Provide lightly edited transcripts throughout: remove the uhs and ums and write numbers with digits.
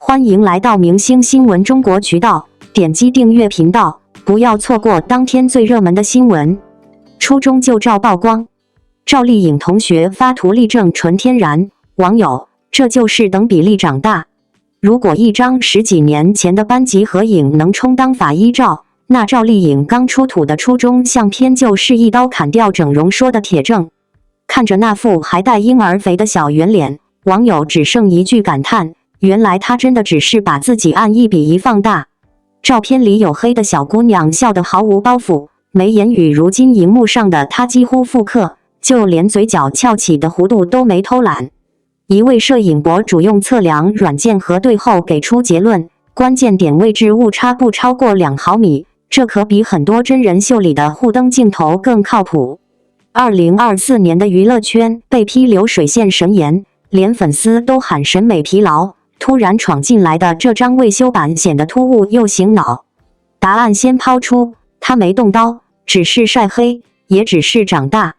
欢迎来到明星新闻中国渠道，点击订阅频道，不要错过当天最热门的新闻。初中旧照曝光，赵丽颖同学发图力证纯天然，网友这就是等比例长大。如果一张10几年前的班级合影能充当法医照，那赵丽颖刚出土的初中相片就是一刀砍掉整容说的铁证。看着那副还带婴儿肥的小圆脸，网友只剩一句感叹：原来她真的只是把自己按1:1放大。照片里黝黑的小姑娘笑得毫无包袱，眉眼与如今荧幕上的她几乎复刻，就连嘴角翘起的弧度都没偷懒。一位摄影博主用测量软件核对后给出结论，关键点位置误差不超过2毫米，这可比很多真人秀里的互灯镜头更靠谱。2024年的娱乐圈被批流水线神颜，连粉丝都喊审美疲劳。突然闯进来的这张未修版显得突兀又醒脑。答案先抛出，他没动刀，只是晒黑，也只是长大。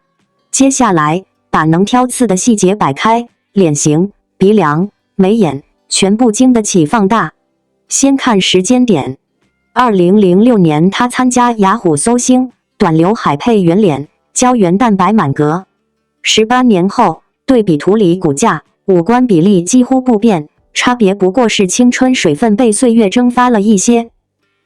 接下来把能挑刺的细节摆开，脸型、鼻梁、眉眼全部经得起放大。先看时间点，2006年他参加雅虎搜星，短刘海配圆脸，胶原蛋白满格。18年后，对比图里骨架、五官比例几乎不变，差别不过是青春水分被岁月蒸发了一些。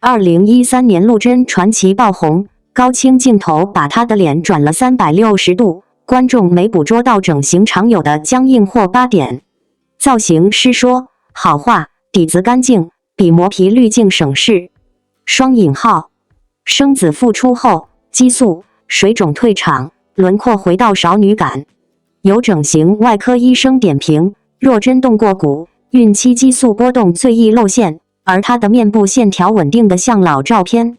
2013年陆贞传奇爆红，高清镜头把她的脸转了360度，观众没捕捉到整形常有的僵硬或疤点。造型师说好画，底子干净，比磨皮滤镜省事。双引号，生子复出后，激素、水肿退场，轮廓回到少女感。有整形外科医生点评，若真动过骨，孕期激素波动最易露馅，而她的面部线条稳定的像老照片。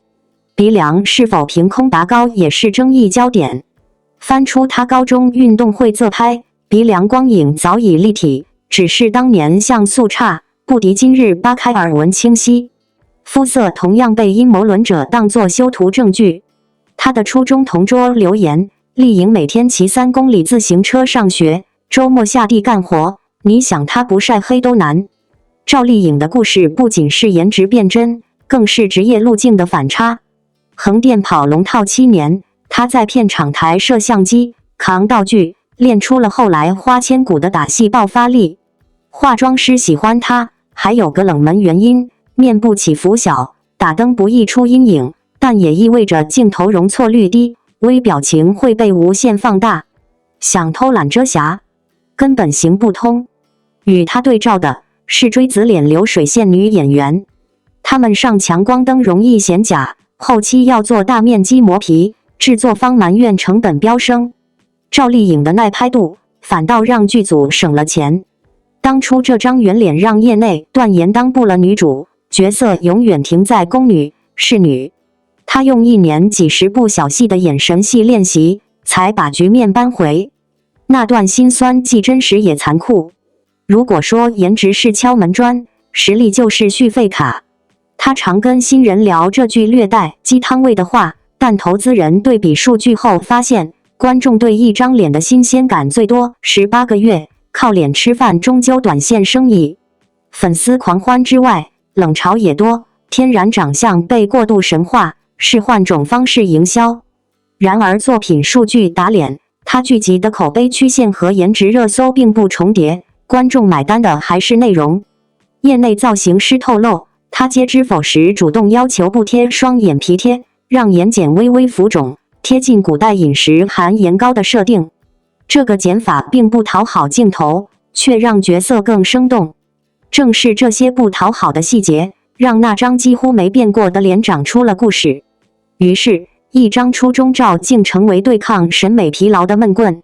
鼻梁是否凭空拔高也是争议焦点。翻出她高中运动会自拍，鼻梁光影早已立体，只是当年像素差，不敌今日扒开耳闻清晰。肤色同样被阴谋论者当作修图证据。她的初中同桌留言：丽颖每天骑3公里自行车上学，周末下地干活，你想她不晒黑都难。赵丽颖的故事不仅是颜值变真，更是职业路径的反差。横店跑龙套7年，她在片场抬摄像机、扛道具，练出了后来花千骨的打戏爆发力。化妆师喜欢她，还有个冷门原因：面部起伏小，打灯不易出阴影，但也意味着镜头容错率低，微表情会被无限放大。想偷懒遮瑕，根本行不通。与她对照的是锥子脸流水线女演员，她们上强光灯容易显假，后期要做大面积磨皮，制作方埋怨成本飙升。赵丽颖的耐拍度反倒让剧组省了钱。当初这张圆脸让业内断言当不了女主，角色永远停在宫女、侍女。她用1年几10部小戏的眼神戏练习，才把局面扳回。那段心酸既真实也残酷。如果说颜值是敲门砖，实力就是续费卡。他常跟新人聊这句略带鸡汤味的话，但投资人对比数据后发现，观众对一张脸的新鲜感最多18个月，靠脸吃饭终究短线生意。粉丝狂欢之外，冷嘲也多，天然长相被过度神化，是换种方式营销。然而作品数据打脸，他聚集的口碑曲线和颜值热搜并不重叠，观众买单的还是内容。业内造型师透露，他接知否时主动要求不贴双眼皮贴，让眼睑微微浮肿，贴近古代饮食含盐高的设定。这个减法并不讨好镜头，却让角色更生动。正是这些不讨好的细节，让那张几乎没变过的脸长出了故事。于是，一张初中照竟成为对抗审美疲劳的闷棍。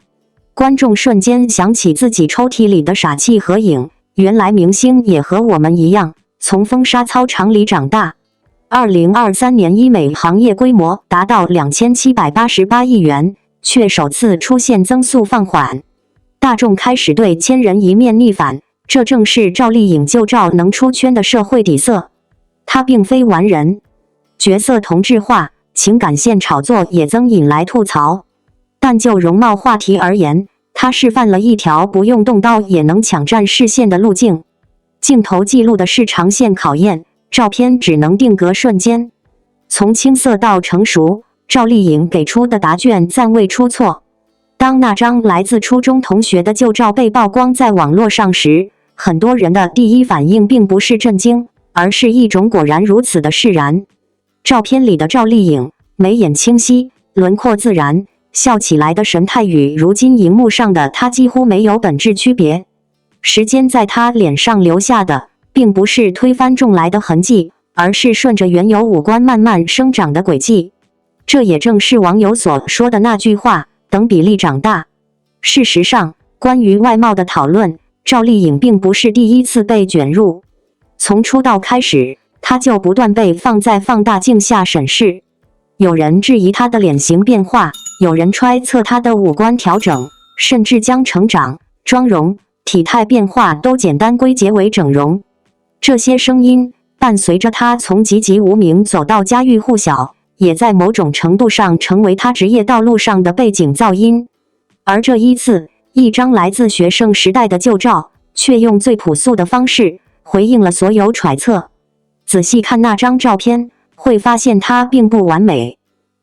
观众瞬间想起自己抽屉里的傻气合影，原来明星也和我们一样，从风沙操场里长大。2023年医美行业规模达到2788亿元，却首次出现增速放缓。大众开始对千人一面逆反，这正是赵丽颖旧照能出圈的社会底色。她并非完人，角色同质化、情感线炒作也曾引来吐槽。但就容貌话题而言，她示范了一条不用动刀也能抢占视线的路径。镜头记录的是长线考验，照片只能定格瞬间。从青涩到成熟，赵丽颖给出的答卷暂未出错。当那张来自初中同学的旧照被曝光在网络上时，很多人的第一反应并不是震惊，而是一种果然如此的释然。照片里的赵丽颖眉眼清晰，轮廓自然，笑起来的神态与如今荧幕上的她几乎没有本质区别。时间在她脸上留下的，并不是推翻重来的痕迹，而是顺着原有五官慢慢生长的轨迹。这也正是网友所说的那句话：等比例长大。事实上，关于外貌的讨论，赵丽颖并不是第一次被卷入。从出道开始，她就不断被放在放大镜下审视。有人质疑她的脸型变化，有人揣测她的五官调整，甚至将成长、妆容、体态变化都简单归结为整容。这些声音伴随着她从籍籍无名走到家喻户晓，也在某种程度上成为她职业道路上的背景噪音。而这一次，一张来自学生时代的旧照，却用最朴素的方式回应了所有揣测。仔细看那张照片，会发现它并不完美，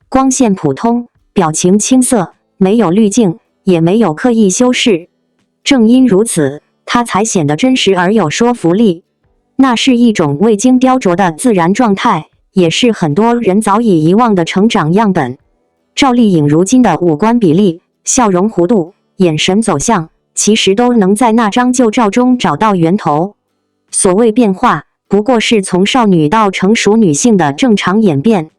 光线普通，表情青涩，没有滤镜，也没有刻意修饰。正因如此，它才显得真实而有说服力。那是一种未经雕琢的自然状态，也是很多人早已遗忘的成长样本。赵丽颖如今的五官比例、笑容弧度、眼神走向，其实都能在那张旧照中找到源头。所谓变化，不过是从少女到成熟女性的正常演变。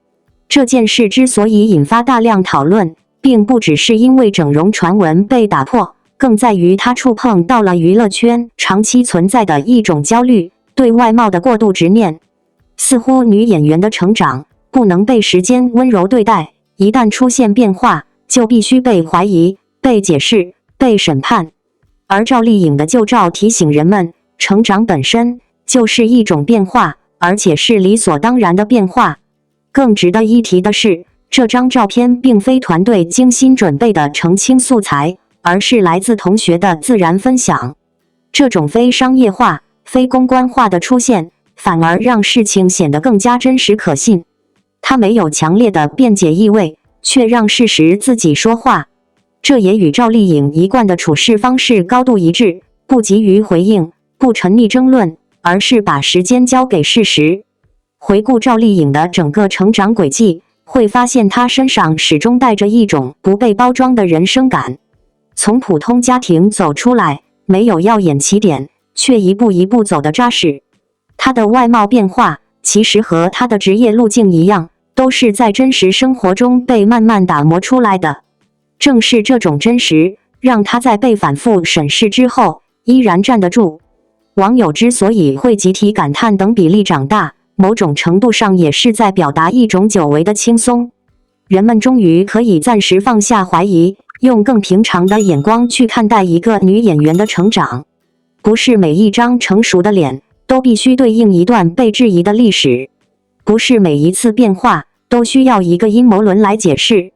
这件事之所以引发大量讨论，并不只是因为整容传闻被打破，更在于它触碰到了娱乐圈长期存在的一种焦虑，对外貌的过度执念。似乎女演员的成长不能被时间温柔对待，一旦出现变化，就必须被怀疑、被解释、被审判。而赵丽颖的旧照提醒人们，成长本身就是一种变化，而且是理所当然的变化。更值得一提的是，这张照片并非团队精心准备的澄清素材，而是来自同学的自然分享。这种非商业化、非公关化的出现，反而让事情显得更加真实可信。它没有强烈的辩解意味，却让事实自己说话。这也与赵丽颖一贯的处事方式高度一致，不急于回应，不沉溺争论，而是把时间交给事实。回顾赵丽颖的整个成长轨迹，会发现她身上始终带着一种不被包装的人生感。从普通家庭走出来，没有耀眼起点，却一步一步走得扎实。她的外貌变化，其实和她的职业路径一样，都是在真实生活中被慢慢打磨出来的。正是这种真实，让她在被反复审视之后，依然站得住。网友之所以会集体感叹等比例长大，某种程度上也是在表达一种久违的轻松。人们终于可以暂时放下怀疑，用更平常的眼光去看待一个女演员的成长。不是每一张成熟的脸都必须对应一段被质疑的历史，不是每一次变化都需要一个阴谋论来解释。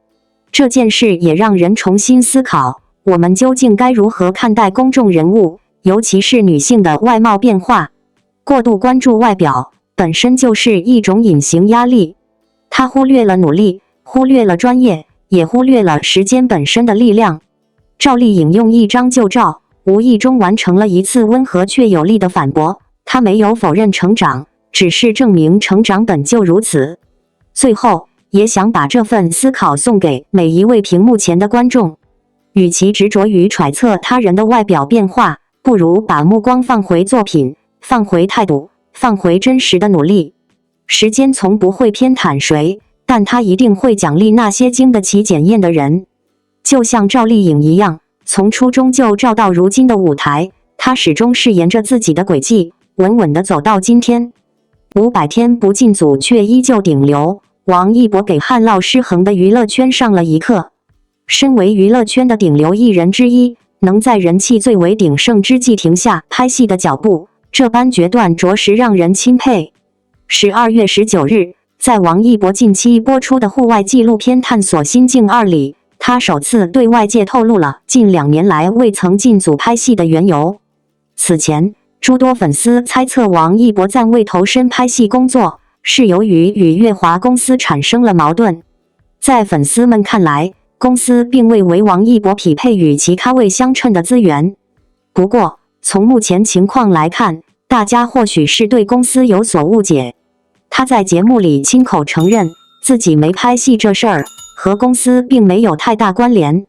这件事也让人重新思考，我们究竟该如何看待公众人物，尤其是女性的外貌变化。过度关注外表本身就是一种隐形压力，它忽略了努力，忽略了专业，也忽略了时间本身的力量。赵丽颖用一张旧照，无意中完成了一次温和却有力的反驳。她没有否认成长，只是证明成长本就如此。最后，也想把这份思考送给每一位屏幕前的观众。与其执着于揣测他人的外表变化，不如把目光放回作品，放回态度，放回真实的努力。时间从不会偏袒谁，但它一定会奖励那些经得起检验的人。就像赵丽颖一样，从初中就照到如今的舞台，她始终是沿着自己的轨迹，稳稳地走到今天。500天不进组却依旧顶流，王一博给旱涝失衡的娱乐圈上了一课。身为娱乐圈的顶流艺人之一，能在人气最为鼎盛之际停下拍戏的脚步，这般决断着实让人钦佩。12月19日，在王一博近期播出的户外纪录片《探索心境2》里，他首次对外界透露了近2年来未曾进组拍戏的缘由。此前，诸多粉丝猜测王一博暂未投身拍戏工作，是由于与乐华公司产生了矛盾。在粉丝们看来，公司并未为王一博匹配与其咖位相称的资源。不过，从目前情况来看，大家或许是对公司有所误解。他在节目里亲口承认自己没拍戏这事儿，和公司并没有太大关联。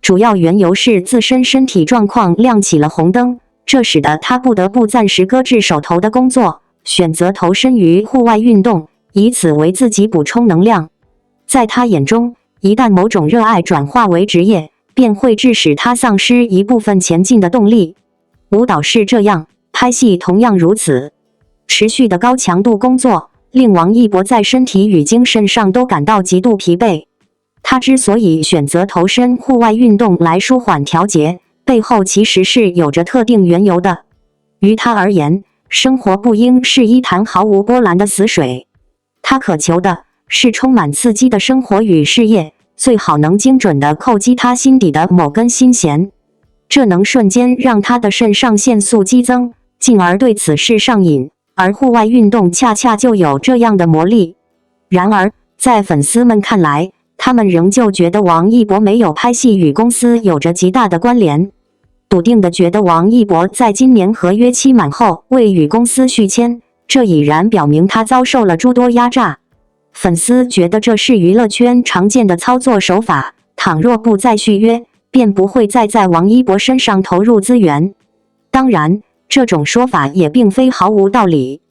主要缘由是自身身体状况亮起了红灯，这使得他不得不暂时搁置手头的工作，选择投身于户外运动，以此为自己补充能量。在他眼中，一旦某种热爱转化为职业，便会致使他丧失一部分前进的动力。舞蹈是这样，拍戏同样如此。持续的高强度工作令王一博在身体与精神上都感到极度疲惫。他之所以选择投身户外运动来舒缓调节，背后其实是有着特定缘由的。于他而言，生活不应是一潭毫无波澜的死水。他渴求的是充满刺激的生活与事业，最好能精准地叩击他心底的某根心弦，这能瞬间让他的肾上腺素激增，进而对此事上瘾。而户外运动恰恰就有这样的魔力。然而，在粉丝们看来，他们仍旧觉得王一博没有拍戏与公司有着极大的关联，笃定地觉得王一博在今年合约期满后未与公司续签，这已然表明他遭受了诸多压榨。粉丝觉得这是娱乐圈常见的操作手法，倘若不再续约，便不会再在王一博身上投入资源。当然，这种说法也并非毫无道理，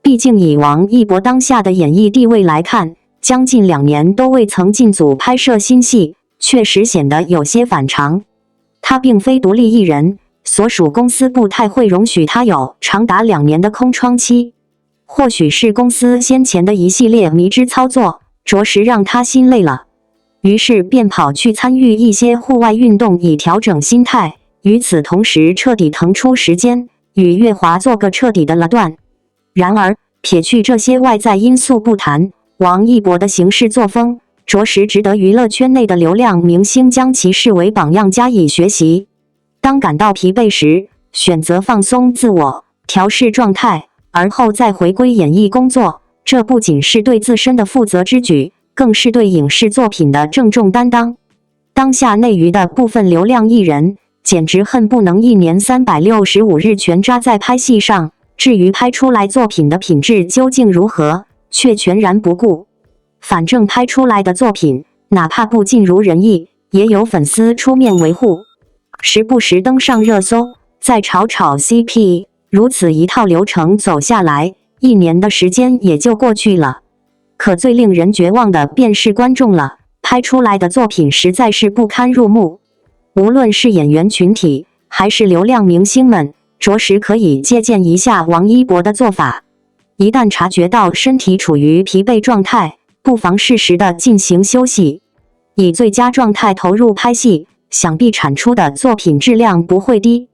毕竟以王一博当下的演艺地位来看，将近2年都未曾进组拍摄新戏，确实显得有些反常。他并非独立艺人，所属公司不太会容许他有长达2年的空窗期。或许是公司先前的一系列迷之操作，着实让他心累了，于是便跑去参与一些户外运动以调整心态，与此同时彻底腾出时间，与乐华做个彻底的了断。然而，撇去这些外在因素不谈，王一博的行事作风着实值得娱乐圈内的流量明星将其视为榜样加以学习。当感到疲惫时，选择放松自我，调试状态，而后再回归演艺工作，这不仅是对自身的负责之举，更是对影视作品的郑重担当。当下内娱的部分流量艺人简直恨不能1年365日全扎在拍戏上，至于拍出来作品的品质究竟如何，却全然不顾。反正拍出来的作品哪怕不尽如人意，也有粉丝出面维护，时不时登上热搜，再炒炒 CP， 如此一套流程走下来，1年的时间也就过去了。可最令人绝望的便是观众了，拍出来的作品实在是不堪入目。无论是演员群体还是流量明星们，着实可以借鉴一下王一博的做法。一旦察觉到身体处于疲惫状态，不妨适时的进行休息，以最佳状态投入拍戏，想必产出的作品质量不会低。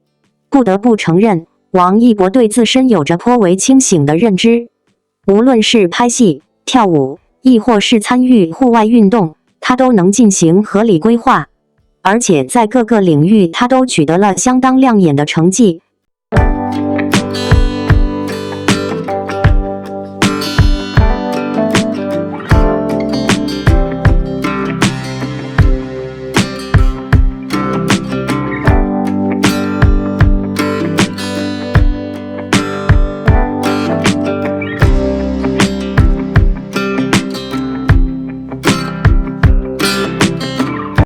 不得不承认，王一博对自身有着颇为清醒的认知，无论是拍戏、跳舞，亦或是参与户外运动，他都能进行合理规划。而且在各个领域他都取得了相当亮眼的成绩，